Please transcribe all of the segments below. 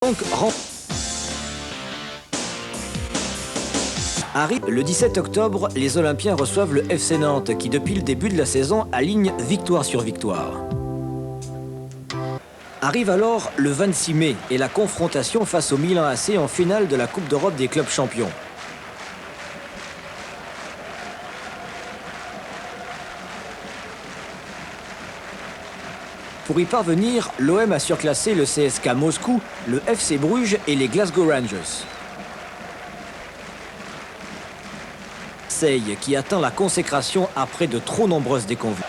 Donc, arrive le 17 octobre, les Olympiens reçoivent le FC Nantes qui, depuis le début de la saison, aligne victoire sur victoire. Arrive alors le 26 mai et la confrontation face au Milan AC en finale de la Coupe d'Europe des clubs champions. Pour y parvenir, l'OM a surclassé le CSK Moscou, le FC Bruges et les Glasgow Rangers. Marseille qui atteint la consécration après de trop nombreuses déconvenues.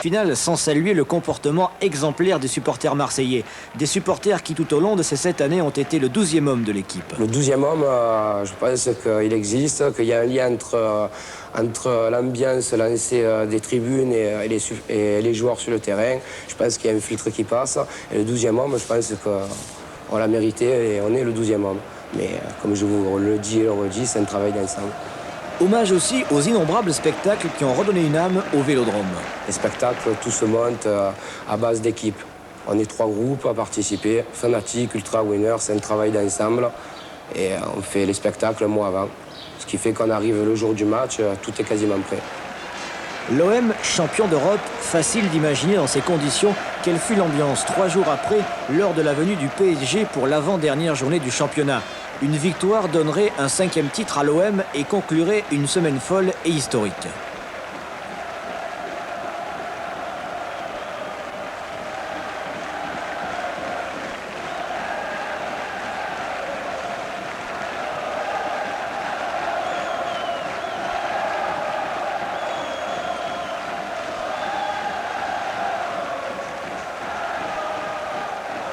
Finale sans saluer le comportement exemplaire des supporters marseillais. Des supporters qui tout au long de ces 7 années ont été le 12e homme de l'équipe. Le 12e homme, je pense qu'il existe, qu'il y a un lien entre l'ambiance lancée des tribunes et les joueurs sur le terrain. Je pense qu'il y a un filtre qui passe. Et le 12e homme, je pense qu'on l'a mérité et on est le 12e homme. Mais comme je vous le dis et le redis, c'est un travail d'ensemble. Hommage aussi aux innombrables spectacles qui ont redonné une âme au Vélodrome. Les spectacles, tout se monte à base d'équipe. On est 3 groupes à participer, Fanatiques, Ultra Winners, c'est un travail d'ensemble. Et on fait les spectacles un mois avant. Ce qui fait qu'on arrive le jour du match, tout est quasiment prêt. L'OM, champion d'Europe, facile d'imaginer dans ces conditions quelle fut l'ambiance 3 jours après, lors de la venue du PSG pour l'avant-dernière journée du championnat. Une victoire donnerait un 5e titre à l'OM et conclurait une semaine folle et historique.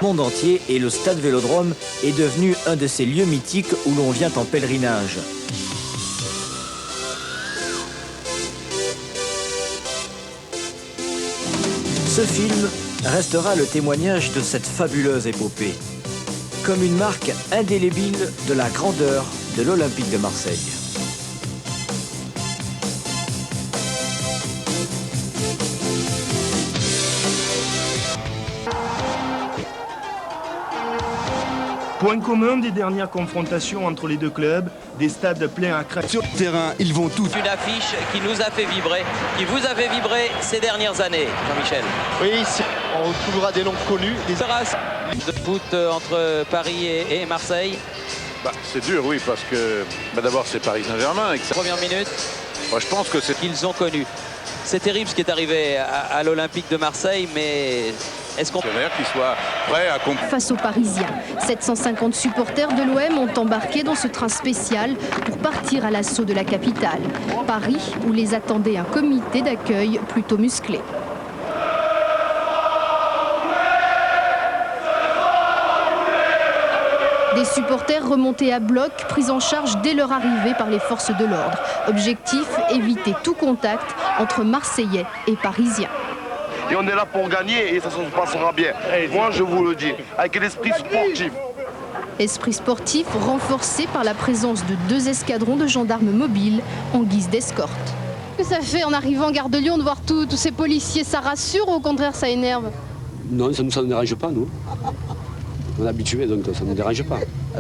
Le monde entier et le stade Vélodrome est devenu un de ces lieux mythiques où l'on vient en pèlerinage. Ce film restera le témoignage de cette fabuleuse épopée, comme une marque indélébile de la grandeur de l'Olympique de Marseille. Point commun des dernières confrontations entre les deux clubs, des stades pleins à craquer. Sur le terrain, ils vont tous. Une affiche qui nous a fait vibrer, qui vous a fait vibrer ces dernières années, Jean-Michel. Oui, on retrouvera des noms connus. Des races de foot entre Paris et Marseille. C'est dur, oui, parce que d'abord c'est Paris Saint-Germain. Première minute. Moi, je pense que c'est qu'ils ont connu. C'est terrible ce qui est arrivé à l'Olympique de Marseille, mais est-ce qu'on... Qu'ils soient prêts à... Face aux Parisiens, 750 supporters de l'OM ont embarqué dans ce train spécial pour partir à l'assaut de la capitale. Paris, où les attendait un comité d'accueil plutôt musclé. Des supporters remontés à bloc, pris en charge dès leur arrivée par les forces de l'ordre. Objectif, éviter tout contact entre Marseillais et Parisiens. Et on est là pour gagner et ça se passera bien. Moi, je vous le dis, avec l'esprit sportif. Esprit sportif renforcé par la présence de 2 escadrons de gendarmes mobiles en guise d'escorte. Qu'est-ce que ça fait en arrivant en gare de Lyon de voir tous ces policiers? Ça rassure ou au contraire ça énerve? Non, ça ne nous dérange pas, nous. On est habitués, donc ça ne nous dérange pas.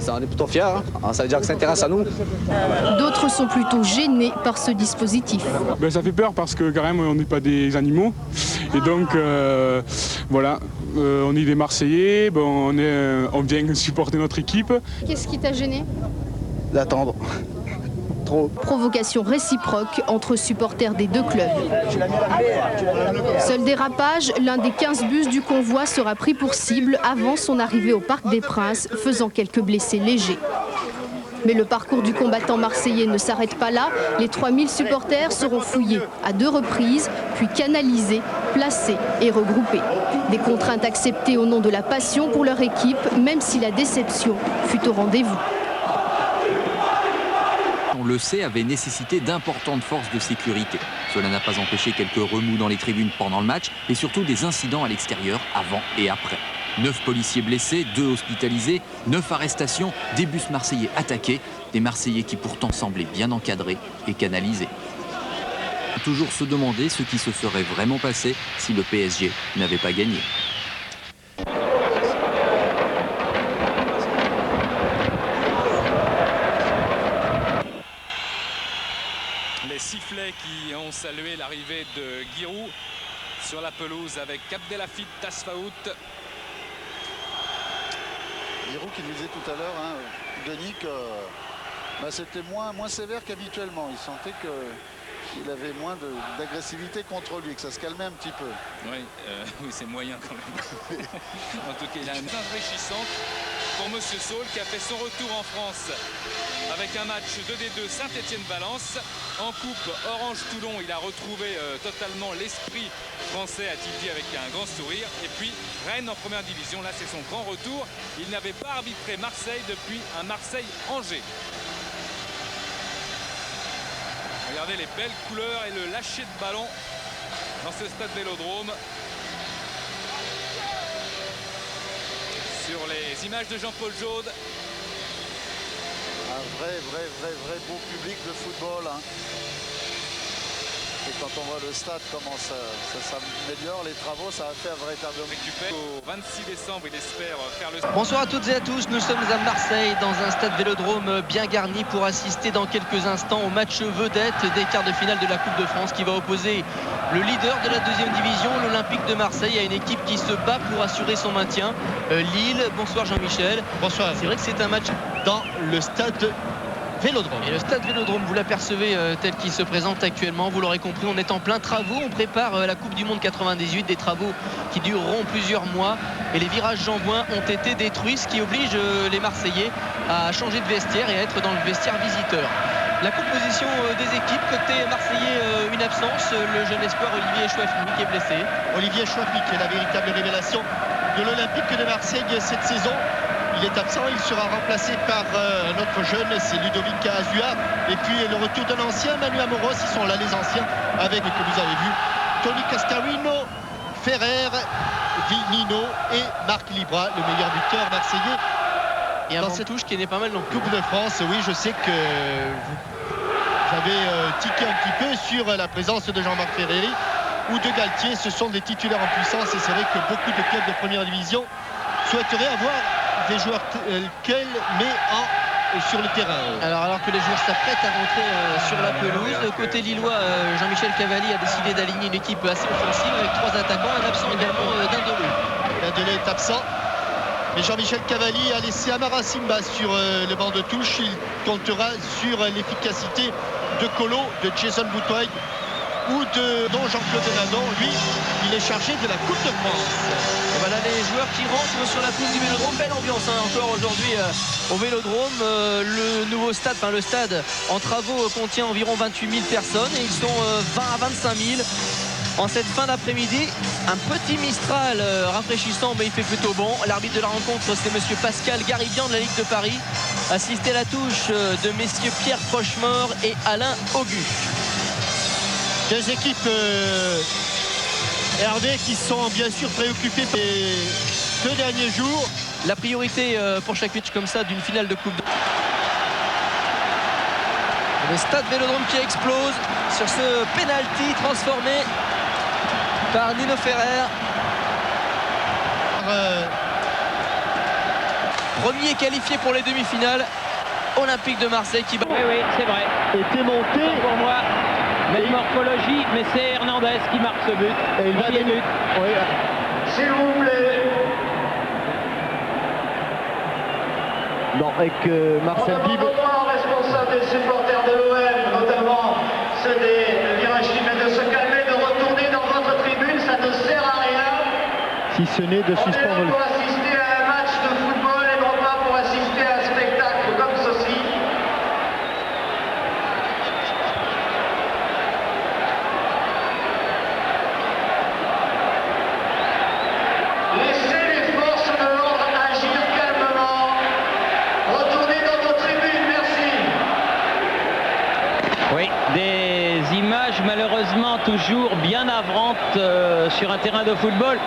On est plutôt fiers, hein. Ça veut dire que ça intéresse à nous. D'autres sont plutôt gênés par ce dispositif. Ça fait peur parce que quand même on n'est pas des animaux. Et donc voilà, on est des Marseillais, on vient supporter notre équipe. Qu'est-ce qui t'a gêné? D'attendre. Trop. Provocation réciproque entre supporters des 2 clubs. Seul dérapage, l'un des 15 bus du convoi sera pris pour cible avant son arrivée au Parc des Princes, faisant quelques blessés légers. Mais le parcours du combattant marseillais ne s'arrête pas là. Les 3000 supporters seront fouillés à 2 reprises, puis canalisés, placés et regroupés. Des contraintes acceptées au nom de la passion pour leur équipe, même si la déception fut au rendez-vous. On le sait, avait nécessité d'importantes forces de sécurité. Cela n'a pas empêché quelques remous dans les tribunes pendant le match et surtout des incidents à l'extérieur avant et après. 9 policiers blessés, 2 hospitalisés, 9 arrestations, des bus marseillais attaqués, des Marseillais qui pourtant semblaient bien encadrés et canalisés. Toujours se demander ce qui se serait vraiment passé si le PSG n'avait pas gagné. Les sifflets qui ont salué l'arrivée de Giroud sur la pelouse avec Abdelhafid Tasfaout. Giroud qui nous disait tout à l'heure, hein, Denis, que c'était moins sévère qu'habituellement. Il sentait qu'il avait moins d'agressivité contre lui, que ça se calmait un petit peu. Oui, oui, c'est moyen quand même. En tout cas, il a une enrichissante pour Monsieur Saul qui a fait son retour en France avec un match 2D2 Saint-Étienne-Valence. En coupe Orange-Toulon, il a retrouvé totalement l'esprit français, a-t-il dit avec un grand sourire. Et puis Rennes en première division, là c'est son grand retour. Il n'avait pas arbitré Marseille depuis un Marseille-Angers. Regardez les belles couleurs et le lâcher de ballon dans ce stade Vélodrome. Sur les images de Jean-Paul Jaude. Un vrai beau public de football. Hein. Et quand on voit le stade, comment ça s'améliore, les travaux, ça a fait un véritable récupère. Au 26 décembre, il espère faire le... Bonsoir à toutes et à tous, nous sommes à Marseille dans un stade Vélodrome bien garni pour assister dans quelques instants au match vedette des quarts de finale de la Coupe de France qui va opposer le leader de la 2e division, l'Olympique de Marseille, à une équipe qui se bat pour assurer son maintien, Lille. Bonsoir Jean-Michel. Bonsoir. C'est vrai que c'est un match dans le stade Vélodrome. Et le stade Vélodrome, vous l'apercevez tel qu'il se présente actuellement, vous l'aurez compris, on est en plein travaux, on prépare la Coupe du Monde 98, des travaux qui dureront plusieurs mois et les virages Jean-Bouin ont été détruits, ce qui oblige les Marseillais à changer de vestiaire et à être dans le vestiaire visiteur. La composition des équipes, côté marseillais, une absence, le jeune espoir Olivier Chouafni qui est blessé. Olivier Chouafni qui est la véritable révélation de l'Olympique de Marseille cette saison. Il est absent, il sera remplacé par un autre jeune, c'est Ludovic Azua. Et puis le retour d'un ancien, Manu Amoros, ils sont là les anciens, avec, que vous avez vu, Tony Cascarino, Ferrer, Nino et Marc Libra, le meilleur buteur marseillais. Et dans cette touche qui n'est pas mal non plus. Coupe de France, oui, je sais que vous avez tiqué un petit peu sur la présence de Jean-Marc Ferreri ou de Galtier. Ce sont des titulaires en puissance et c'est vrai que beaucoup de clubs de première division souhaiteraient avoir des joueurs qu'elle met sur le terrain. Alors que les joueurs s'apprêtent à rentrer sur la pelouse, côté lillois, Jean-Michel Cavalli a décidé d'aligner une équipe assez offensive avec 3 attaquants, un absent également d'Indeleu. Indeleu est absent. Mais Jean-Michel Cavalli a laissé Amara Simba sur le banc de touche. Il comptera sur l'efficacité de Colo, de Jason Boutoy ou de Jean-Claude Nanon. Lui, il est chargé de la Coupe de France. Et voilà les joueurs qui rentrent sur la pelouse du Vélodrome. Belle ambiance encore aujourd'hui au Vélodrome. Le nouveau stade, le stade en travaux contient environ 28 000 personnes et ils sont 20 à 25 000. En cette fin d'après-midi, un petit Mistral rafraîchissant, mais il fait plutôt bon. L'arbitre de la rencontre, c'est monsieur Pascal Garibian de la Ligue de Paris. Assisté à la touche de messieurs Pierre Prochemort et Alain Augu. Deux équipes Hervé qui sont bien sûr préoccupées les 2 derniers jours. La priorité pour chaque match comme ça d'une finale de Coupe de... Le stade Vélodrome qui explose sur ce penalty transformé par Nino Ferrer. Premier qualifié pour les demi-finales, Olympique de Marseille qui... Oui, c'est vrai. Était monté. Pour moi, même morphologie, mais c'est Hernandez qui marque ce but. Et il va des buts. Oui. S'il vous plaît. Non, avec Marcel Bib. Responsable des supporters de l'OM, notamment ceux des Virachim, de se calmer, de retourner dans votre tribune, ça ne sert à rien. Si ce n'est de suspendre le... pour assister à un match de football et non pas pour assister à un spectacle comme ceci. Des images malheureusement toujours bien navrantes sur un terrain de football.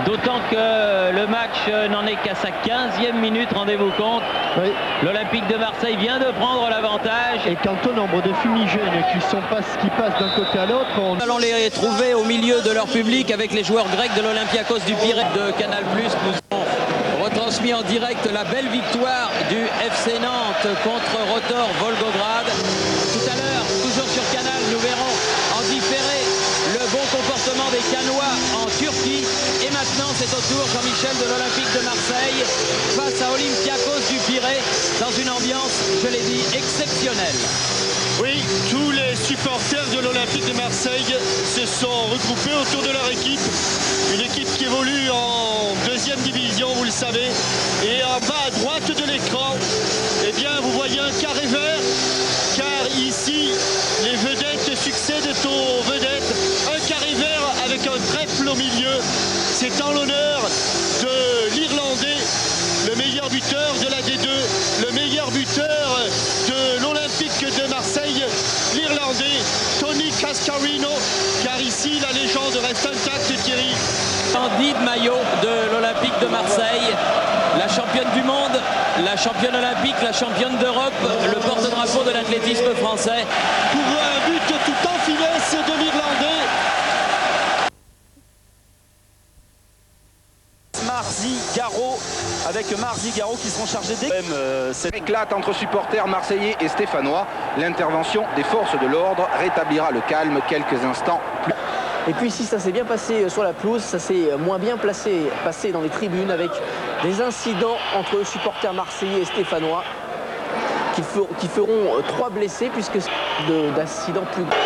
D'autant que le match n'en est qu'à sa 15e minute, rendez-vous compte. Oui. L'Olympique de Marseille vient de prendre l'avantage. Et quant au nombre de fumigènes qui passent d'un côté à l'autre... Nous allons les trouver au milieu de leur public avec les joueurs grecs de l'Olympiakos du Pirée de Canal+. Nous avons retransmis en direct la belle victoire du FC Nantes contre Rotor Volgograd. Tout à l'heure, toujours sur Canal, nous verrons en différé le bon comportement des Canois en Turquie. Et maintenant, c'est au tour, Jean-Michel, de l'Olympique de Marseille face à Olympiakos du Pirée dans une ambiance, je l'ai dit, exceptionnelle. Oui, tous les supporters de l'Olympique de Marseille se sont regroupés autour de leur équipe. Une équipe qui évolue en 2e division, vous le savez. Et en bas à droite de l'écran, eh bien, vous voyez un carré vert, car ici, les vedettes succèdent aux vedettes. Un carré vert avec un trèfle au milieu. C'est en l'honneur de l'Irlandais, le meilleur buteur de la D2, le meilleur buteur de l'Olympique de Marseille, l'Irlandais Tony Cascarino, car ici la légende reste intacte, Thierry. Splendide maillot de l'Olympique de Marseille, la championne du monde, la championne olympique, la championne d'Europe, le porte-drapeau de l'athlétisme français. Pour un but tout en finesse de l'Irlandais. Marzi-Garo, avec Marzi-Garo qui seront chargés des... Cette éclate entre supporters marseillais et stéphanois. L'intervention des forces de l'ordre rétablira le calme quelques instants plus. Et puis ici, ça s'est bien passé sur la pelouse, ça s'est moins bien passé dans les tribunes avec des incidents entre supporters marseillais et stéphanois qui feront 3 blessés puisque d'incidents plus graves.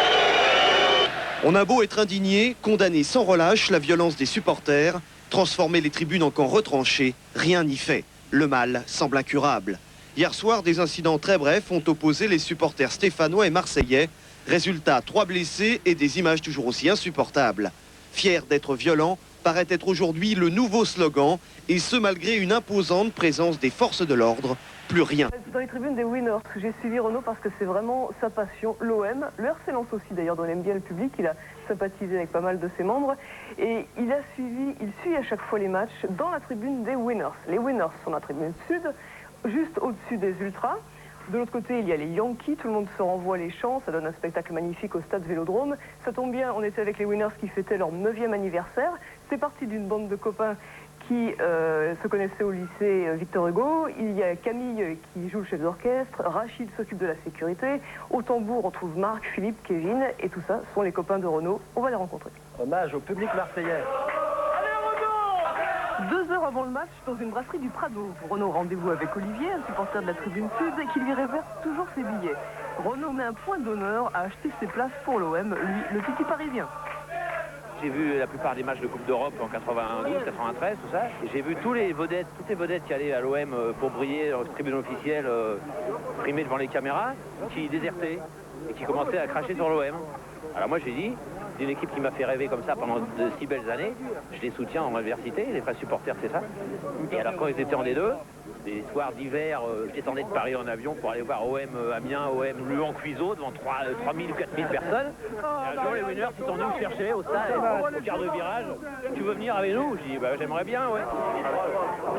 On a beau être indigné, condamner sans relâche la violence des supporters, transformer les tribunes en camps retranchés, rien n'y fait. Le mal semble incurable. Hier soir, des incidents très brefs ont opposé les supporters stéphanois et marseillais. Résultat, 3 blessés et des images toujours aussi insupportables. Fier d'être violent paraît être aujourd'hui le nouveau slogan, et ce malgré une imposante présence des forces de l'ordre. Plus rien. Dans les tribunes des Winners, j'ai suivi Renaud parce que c'est vraiment sa passion, l'OM. Le RC Lens aussi d'ailleurs, dont il aime bien le public, il a sympathisé avec pas mal de ses membres. Et il suit à chaque fois les matchs dans la tribune des Winners. Les Winners sont dans la tribune sud, juste au-dessus des Ultras. De l'autre côté, il y a les Yankees, tout le monde se renvoie les chants, ça donne un spectacle magnifique au stade Vélodrome. Ça tombe bien, on était avec les Winners qui fêtaient leur 9e anniversaire. C'est parti d'une bande de copains qui se connaissaient au lycée Victor Hugo. Il y a Camille qui joue le chef d'orchestre, Rachid s'occupe de la sécurité. Au tambour, on trouve Marc, Philippe, Kevin, et tout ça sont les copains de Renaud. On va les rencontrer. Hommage au public marseillais. 2 heures avant le match, dans une brasserie du Prado. Renaud, rendez-vous avec Olivier, un supporter de la tribune sud, qui lui réserve toujours ses billets. Renaud met un point d'honneur à acheter ses places pour l'OM, lui, le petit parisien. J'ai vu la plupart des matchs de Coupe d'Europe en 92, 93, tout ça. J'ai vu toutes les vedettes qui allaient à l'OM pour briller dans la tribune officielle, primées devant les caméras, qui désertaient et qui commençaient à cracher sur l'OM. Alors moi j'ai dit, d'une équipe qui m'a fait rêver comme ça pendant de si belles années, je les soutiens en adversité, les vrais supporters c'est ça. Et alors quand ils étaient en D2, des soirs d'hiver, je descendais de Paris en avion pour aller voir OM Amiens, OM Luan-Cuiseaux devant 3000 ou 4000 personnes. Et un jour les Winners ils sont venus me chercher au stade, au quart de virage. Tu veux venir avec nous? Je dis bah j'aimerais bien, ouais.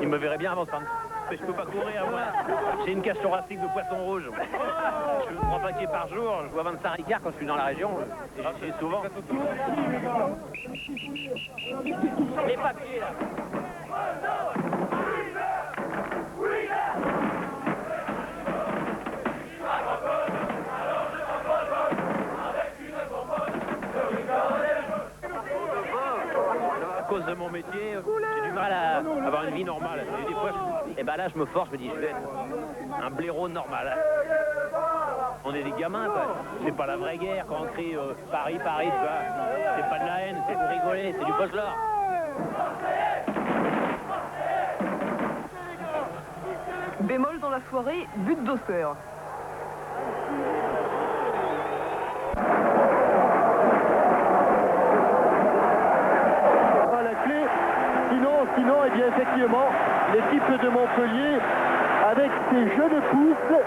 Ils me verraient bien avant de prendre. Mais je peux pas courir, moi. J'ai une cage thoracique de poisson rouge. Je me prends 3 paquets par jour. Je bois 25 ricards quand je suis dans la région. Et j'y suis souvent. Les papiers, là. À cause de mon métier, j'ai du mal à avoir une vie normale. Et des fois, et ben là, je me force, je me dis, je vais être un blaireau normal. On est des gamins, quoi. C'est pas la vraie guerre quand on crie Paris, Paris, tu vois. C'est pas de la haine, c'est pour rigoler, c'est du folklore. Bémol dans la soirée, but d'Auxerre. Sinon, eh bien, effectivement, l'équipe de Montpellier, avec ses jeunes pousses,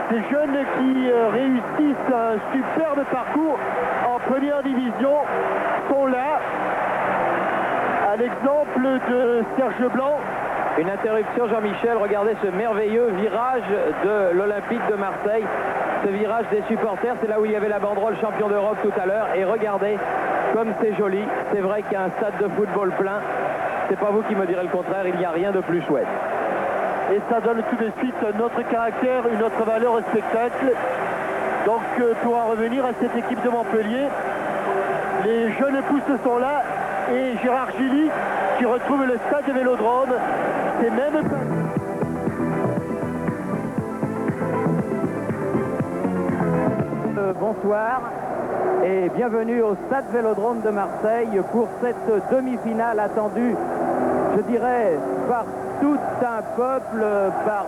Ces jeunes qui réussissent un superbe parcours en première division sont là, à l'exemple de Serge Blanc. Une interruption, Jean-Michel, regardez ce merveilleux virage de l'Olympique de Marseille. Ce virage des supporters, c'est là où il y avait la banderole champion d'Europe tout à l'heure. Et regardez comme c'est joli. C'est vrai qu'un stade de football plein, c'est pas vous qui me direz le contraire, il n'y a rien de plus chouette. Et ça donne tout de suite un autre caractère, une autre valeur au spectacle. Donc pour en revenir à cette équipe de Montpellier, les jeunes pousses sont là et Gérard Gilly qui retrouve le stade de Vélodrome. C'est même pas... Bonsoir et bienvenue au stade Vélodrome de Marseille pour cette demi-finale attendue, je dirais, par tout un peuple, par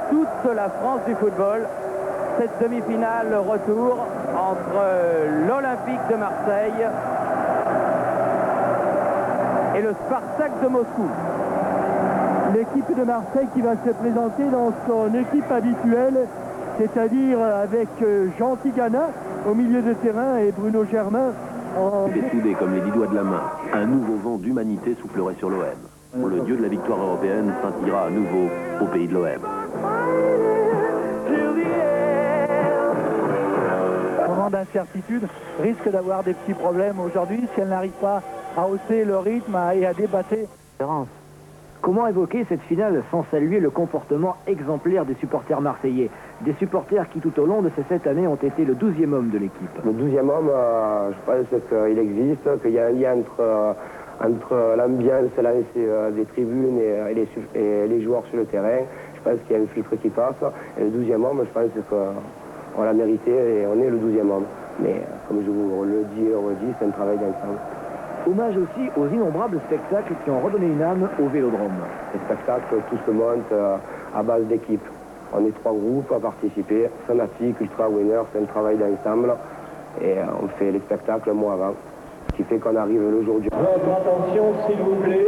toute la France du football. Cette demi-finale retour entre l'Olympique de Marseille et le Spartak de Moscou. L'équipe de Marseille qui va se présenter dans son équipe habituelle, c'est-à-dire avec Jean Tigana au milieu de terrain et Bruno Germain en... Il est soudé comme les 10 doigts de la main. Un nouveau vent d'humanité soufflerait sur l'OM. Le dieu de la victoire européenne scintillera à nouveau au pays de l'OM. Moment d'incertitude, risque d'avoir des petits problèmes aujourd'hui si elle n'arrive pas à hausser le rythme et à débattre. Comment évoquer cette finale sans saluer le comportement exemplaire des supporters marseillais? Des supporters qui tout au long de ces 7 années ont été le 12e homme de l'équipe. Le 12e homme, je pense qu'il existe, qu'il y a un lien entre l'ambiance des tribunes et les joueurs sur le terrain. Je pense qu'il y a un filtre qui passe. Et le 12e homme, je pense qu'on l'a mérité et on est le 12e homme. Mais comme je vous le dis et redis, c'est un travail d'ensemble. Hommage aussi aux innombrables spectacles qui ont redonné une âme au Vélodrome. Les spectacles, tout se monte à base d'équipe. On est 3 groupes à participer. Fanatique, Ultra Winner, c'est un travail d'ensemble. Et on fait les spectacles un mois avant. Ce qui fait qu'on arrive le jour du... Votre attention, s'il vous plaît.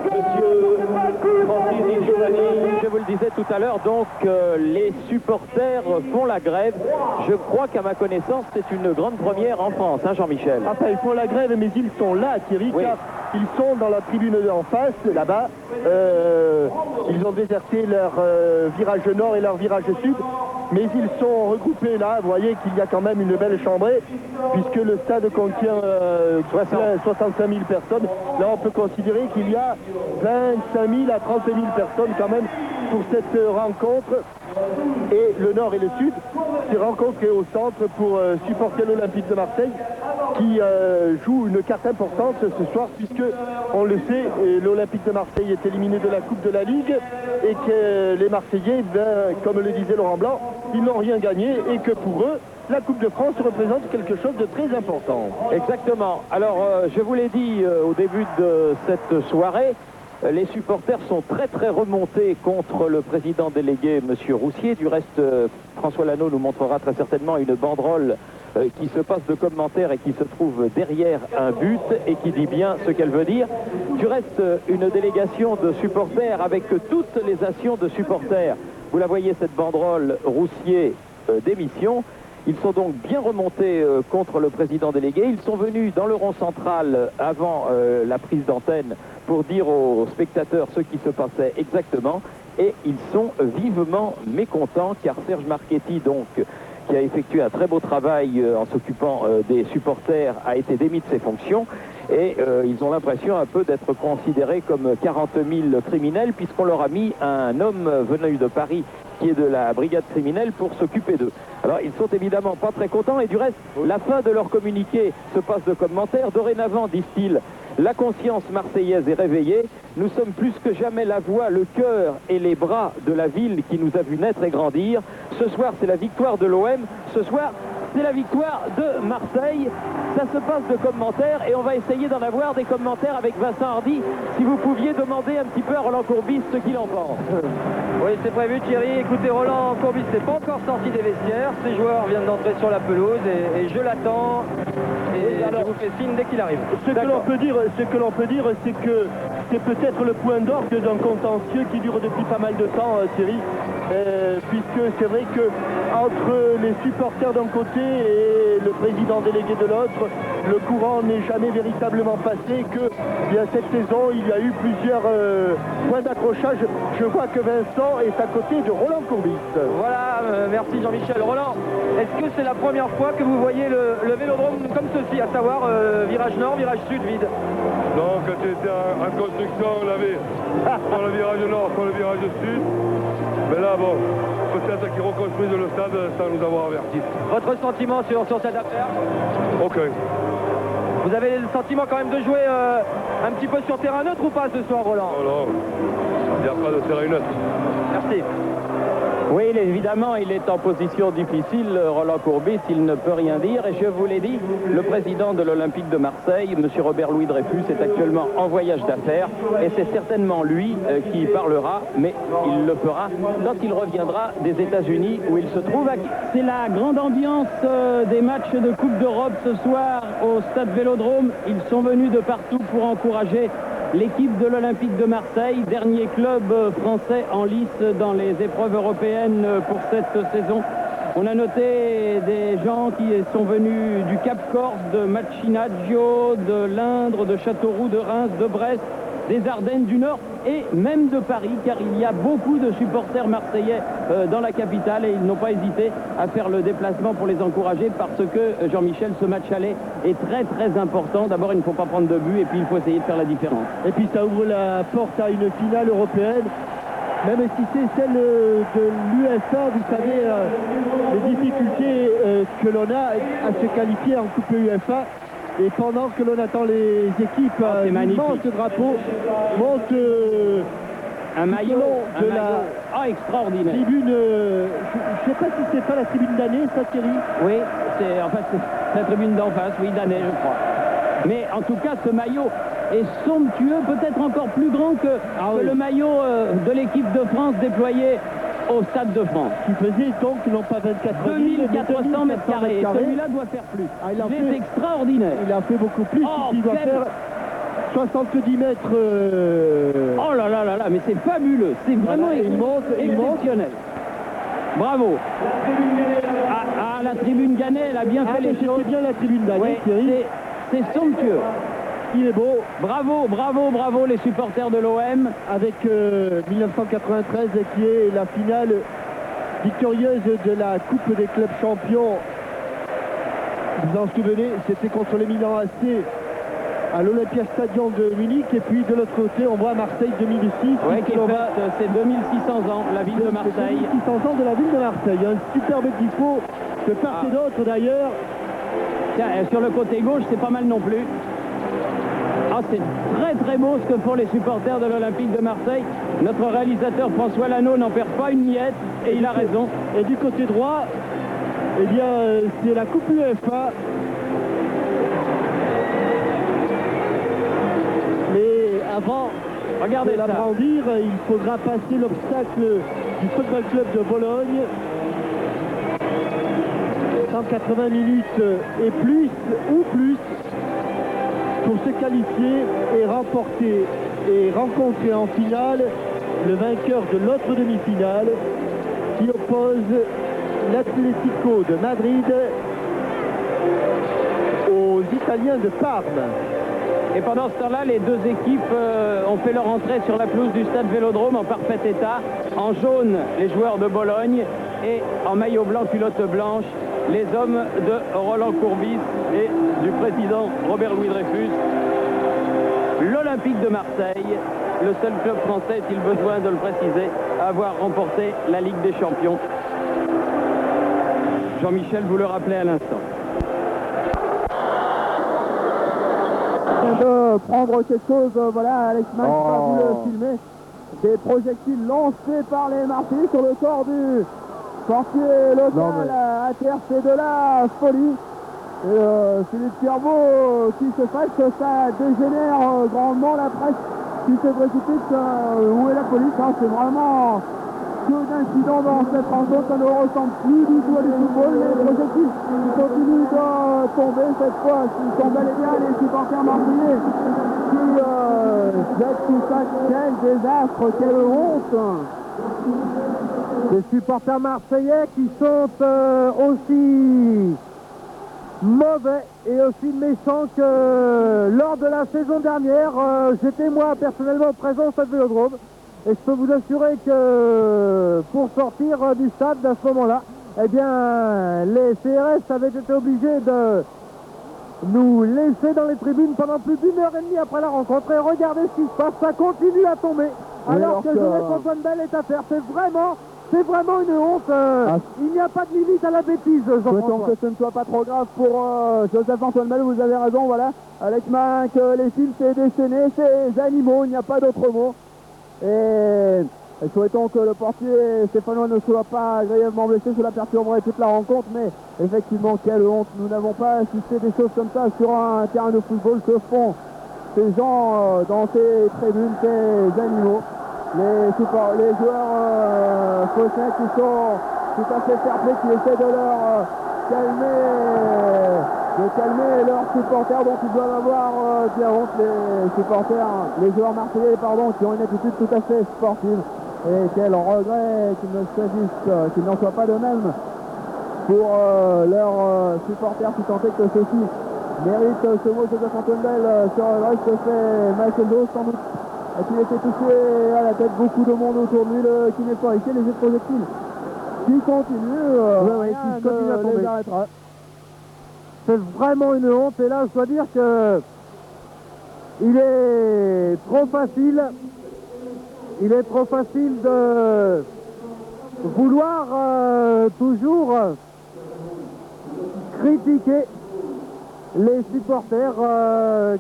Monsieur Francis Di Giovanni. Je vous le disais tout à l'heure, donc les supporters font la grève. Je crois qu'à ma connaissance, c'est une grande première en France, hein, Jean-Michel. Enfin, ils font la grève, mais ils sont là, Thierry, oui. Car ils sont dans la tribune en face, là-bas. Ils ont déserté leur virage nord et leur virage sud. Mais ils sont regroupés là, vous voyez qu'il y a quand même une belle chambrée, puisque le stade contient 65 000 personnes. Là, on peut considérer qu'il y a 25 000 à 30 000 personnes quand même pour cette rencontre. Et le Nord et le Sud s'est rencontré au centre pour supporter l'Olympique de Marseille, qui joue une carte importante ce soir, puisque, on le sait, l'Olympique de Marseille est éliminé de la Coupe de la Ligue, et que les Marseillais, comme le disait Laurent Blanc, ils n'ont rien gagné, et que pour eux, la Coupe de France représente quelque chose de très important. Exactement. Alors, je vous l'ai dit au début de cette soirée, les supporters sont très remontés contre le président délégué, M. Roussier. Du reste, François Lanaud nous montrera très certainement une banderole qui se passe de commentaires et qui se trouve derrière un but et qui dit bien ce qu'elle veut dire. Du reste, une délégation de supporters avec toutes les actions de supporters. Vous la voyez, cette banderole Roussier démission. Ils sont donc bien remontés contre le président délégué. Ils sont venus dans le rond central avant la prise d'antenne pour dire aux spectateurs ce qui se passait exactement. Et ils sont vivement mécontents car Serge Marchetti, donc, qui a effectué un très beau travail en s'occupant des supporters, a été démis de ses fonctions. Et ils ont l'impression un peu d'être considérés comme 40 000 criminels puisqu'on leur a mis un homme venu de Paris qui est de la brigade criminelle pour s'occuper d'eux. Alors ils sont évidemment pas très contents et du reste, la fin de leur communiqué se passe de commentaires. Dorénavant, disent-ils, la conscience marseillaise est réveillée. Nous sommes plus que jamais la voix, le cœur et les bras de la ville qui nous a vu naître et grandir. Ce soir, c'est la victoire de l'OM. Ce soir, c'est la victoire de Marseille. Ça se passe de commentaires et on va essayer d'en avoir des commentaires avec Vincent Hardy. Si vous pouviez demander un petit peu à Roland Courbis ce qu'il en pense. Oui, c'est prévu, Thierry. Écoutez, Roland Courbis n'est pas encore sorti des vestiaires. Ses joueurs viennent d'entrer sur la pelouse et je l'attends. Et alors, je vous fais signe dès qu'il arrive. Ce que l'on peut dire, c'est que c'est peut-être le point d'orgue d'un contentieux qui dure depuis pas mal de temps, Thierry. puisque c'est vrai que entre les supporters d'un côté et le président délégué de l'autre, le courant n'est jamais véritablement passé, que bien, cette saison il y a eu plusieurs points d'accrochage. Je vois que Vincent est à côté de Roland Courbis. Voilà, merci Jean-Michel. Roland, est-ce que c'est la première fois que vous voyez le vélodrome comme ceci, à savoir virage nord, virage sud vide? Non, quand il était en construction, on avait soit le virage nord, soit le virage sud. Mais là, bon, peut-être qu'ils reconstruisent le stade sans nous avoir avertis. Votre sentiment sur cette affaire? Ok. Vous avez le sentiment quand même de jouer un petit peu sur terrain neutre ou pas ce soir, Roland? Non, il n'y a pas de terrain neutre. Merci. Oui, évidemment, il est en position difficile, Roland Courbis, il ne peut rien dire. Et je vous l'ai dit, le président de l'Olympique de Marseille, M. Robert-Louis Dreyfus, est actuellement en voyage d'affaires. Et c'est certainement lui qui parlera, mais il le fera quand il reviendra des États-Unis où il se trouve. C'est la grande ambiance des matchs de Coupe d'Europe ce soir au Stade Vélodrome. Ils sont venus de partout pour encourager l'équipe de l'Olympique de Marseille, dernier club français en lice dans les épreuves européennes pour cette saison. On a noté des gens qui sont venus du Cap Corse, de Macinaggio, de l'Indre, de Châteauroux, de Reims, de Brest, des Ardennes du Nord et même de Paris, car il y a beaucoup de supporters marseillais dans la capitale et ils n'ont pas hésité à faire le déplacement pour les encourager parce que, Jean-Michel, ce match aller est très très important. D'abord, il ne faut pas prendre de but et puis il faut essayer de faire la différence. Et puis ça ouvre la porte à une finale européenne, même si c'est celle de l'UEFA. Vous savez, les difficultés que l'on a à se qualifier en Coupe UEFA. Et pendant que l'on attend les équipes, ce drapeau monte un maillot de la extraordinaire. Tribune, je ne sais pas si c'est pas la tribune d'année, ça Thierry? Oui, c'est en fait la tribune d'en face, oui, d'année je crois. Mais en tout cas, ce maillot est somptueux, peut-être encore plus grand que le maillot de l'équipe de France déployé au Stade de France. Qui faisait donc non pas 24 2400 mètres carrés. Celui-là doit faire plus. Il est extraordinaire. Il a fait beaucoup plus. Il doit faire 70 mètres. Oh là là là là, mais c'est fabuleux. C'est vraiment exceptionnel. Bravo. La tribune Gannet, elle a bien fait les choses. C'est bien la tribune Gannet, Thierry. C'est somptueux. Il est beau. Bravo, bravo, bravo les supporters de l'OM. Avec 1993 qui est la finale victorieuse de la Coupe des clubs champions. Vous vous en souvenez, c'était contre le Milan AC à l'Olympia Stadium de Munich. Et puis de l'autre côté, on voit Marseille 2006. Oui, qui fête ses 2600 ans, la ville de Marseille. 2600 ans de la ville de Marseille. Un superbe tifo de part et d'autre d'ailleurs. Tiens, sur le côté gauche, c'est pas mal non plus. C'est très très beau ce que font les supporters de l'Olympique de Marseille. Notre réalisateur François Lano n'en perd pas une miette et il a raison. Et du côté droit, eh bien, c'est la Coupe UEFA. Mais avant de la brandir, il faudra passer l'obstacle du Football Club de Bologne. 180 minutes et plus ou plus pour se qualifier et remporter et rencontrer en finale le vainqueur de l'autre demi-finale qui oppose l'Atlético de Madrid aux Italiens de Parme. Et pendant ce temps-là, les deux équipes ont fait leur entrée sur la pelouse du Stade Vélodrome en parfait état. En jaune, les joueurs de Bologne et en maillot blanc, culotte blanche, les hommes de Roland Courbis et du président Robert-Louis Dreyfus. L'Olympique de Marseille, le seul club français, est-il besoin de le préciser, à avoir remporté la Ligue des Champions. Jean-Michel, vous le rappelez à l'instant. De prendre quelque chose, voilà, Alex Max va vous le filmer. Des projectiles lancés par les Marseillais sur le corps du portier local à terre, c'est de la folie. Et Philippe Pierrot qui se fâche, ça dégénère grandement la presse qui se précipite. Où est la police? C'est vraiment que d'incidents dans cette rencontre, ça ne ressemble plus du tout à du football. Les projectiles continuent de tomber cette fois. Ce sont bel et bien les supporters marseillais qui jettent tout ça. Quel désastre, quelle honte! Des supporters marseillais qui sont aussi mauvais et aussi méchants que lors de la saison dernière. J'étais moi personnellement présent au stade Vélodrome et je peux vous assurer que pour sortir du stade à ce moment-là, eh bien les CRS avaient été obligés de nous laisser dans les tribunes pendant plus d'1h30 après la rencontre. Et regardez ce qui se passe, ça continue à tomber alors que Joseph-Antoine Bell est à terre. C'est vraiment une honte. Il n'y a pas de limite à la bêtise, Jean-François. Souhaitons que ce ne soit pas trop grave pour Joseph-Antoine Bell. Vous avez raison, voilà. Alex Main, que les fils c'est déchaîné, c'est animaux, il n'y a pas d'autre mot. Et souhaitons que le portier stéphanois ne soit pas grièvement blessé, cela perturberait toute la rencontre, mais effectivement quelle honte, nous n'avons pas assisté des choses comme ça sur un terrain de football. Que font ces gens dans ces tribunes, ces animaux, les joueurs phocéens qui sont tout à fait fair play, qui essaient de leur calmer leurs supporters dont ils doivent avoir bien honte, les joueurs marseillais qui ont une attitude tout à fait sportive. Et quel regret qu'il n'en soit pas de même pour leurs supporters, si tant est que ceux-ci méritent ce mot. Joseph-Antoine Bell sur le reste fait Michael Doe sans doute. Et qu'il était touché à la tête, beaucoup de monde autour de lui, qui n'est pas ici, les jets de projectiles qui continuent, qui continue à tomber. C'est vraiment une honte, et là je dois dire que il est trop facile de vouloir toujours critiquer les supporters,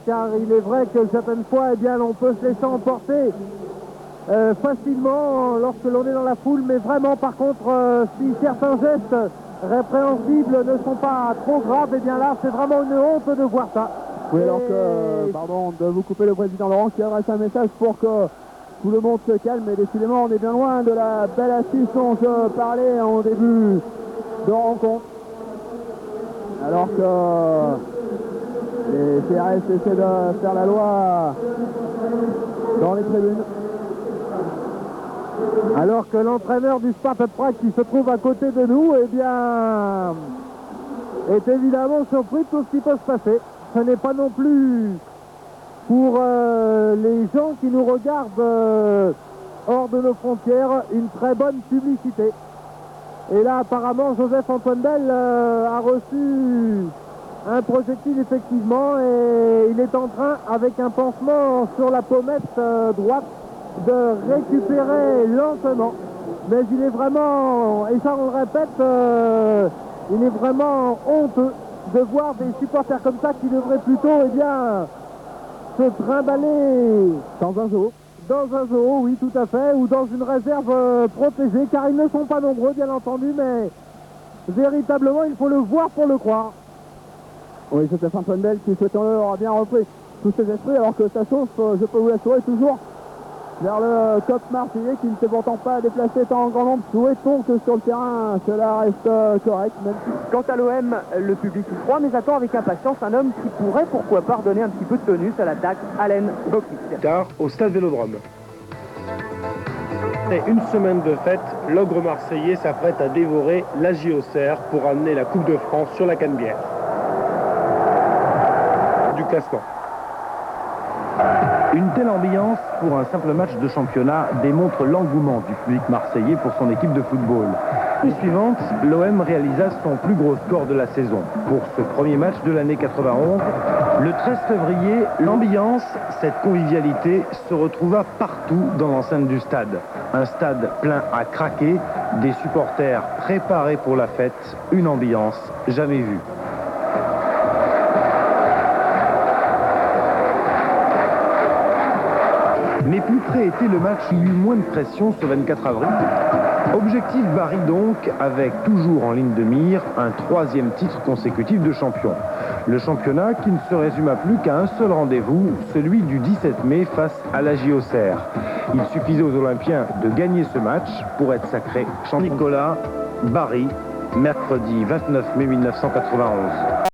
car il est vrai que certaines fois, eh bien, on peut se laisser emporter facilement lorsque l'on est dans la foule, mais vraiment par contre, si certains gestes répréhensibles ne sont pas trop graves, et bien là, c'est vraiment une honte de voir ça. Oui, alors que, pardon de vous couper, le président Laurent qui adresse un message pour que tout le monde se calme, et décidément on est bien loin de la belle assise dont je parlais en début de rencontre. Alors que les CRS essaient de faire la loi dans les tribunes. Alors que l'entraîneur du Sparta Prague qui se trouve à côté de nous, eh bien, est évidemment surpris de tout ce qui peut se passer. Ce n'est pas non plus pour les gens qui nous regardent hors de nos frontières une très bonne publicité. Et là, apparemment, Joseph-Antoine Bell a reçu un projectile, effectivement, et il est en train, avec un pansement sur la pommette droite, de récupérer lentement. Mais il est vraiment, et ça on le répète, il est vraiment honteux de voir des supporters comme ça qui devraient plutôt, eh bien, se trimballer dans un zoo. Dans un zoo, oui, tout à fait, ou dans une réserve protégée, car ils ne sont pas nombreux, bien entendu, mais véritablement, il faut le voir pour le croire. Oui, c'est Joseph-Antoine Bell qui, souhaitons-le, aura bien repris tous ses esprits, alors que ça chauffe, je peux vous l'assurer, toujours vers le top marseillais qui ne s'est pourtant pas déplacé tant en grand nombre. Souhaitons que sur le terrain cela reste correct. Même si... Quant à l'OM, le public est froid, mais attend avec impatience un homme qui pourrait, pourquoi pas, donner un petit peu de tonus à l'attaque, Alain Bokic. Tard au stade Vélodrome. Après une semaine de fête, l'ogre marseillais s'apprête à dévorer la JOCR pour amener la Coupe de France sur la Canebière du classement. Une telle ambiance pour un simple match de championnat démontre l'engouement du public marseillais pour son équipe de football. L'année suivante, l'OM réalisa son plus gros score de la saison. Pour ce premier match de l'année 91, le 13 février, l'ambiance, cette convivialité, se retrouva partout dans l'enceinte du stade. Un stade plein à craquer, des supporters préparés pour la fête, une ambiance jamais vue. Mais plus près était le match, il y eut moins de pression ce 24 avril. Objectif Barry donc, avec toujours en ligne de mire un troisième titre consécutif de champion. Le championnat qui ne se résuma plus qu'à un seul rendez-vous, celui du 17 mai face à la JOCR. Il suffisait aux Olympiens de gagner ce match pour être sacré champion. Nicolas Barry, mercredi 29 mai 1991.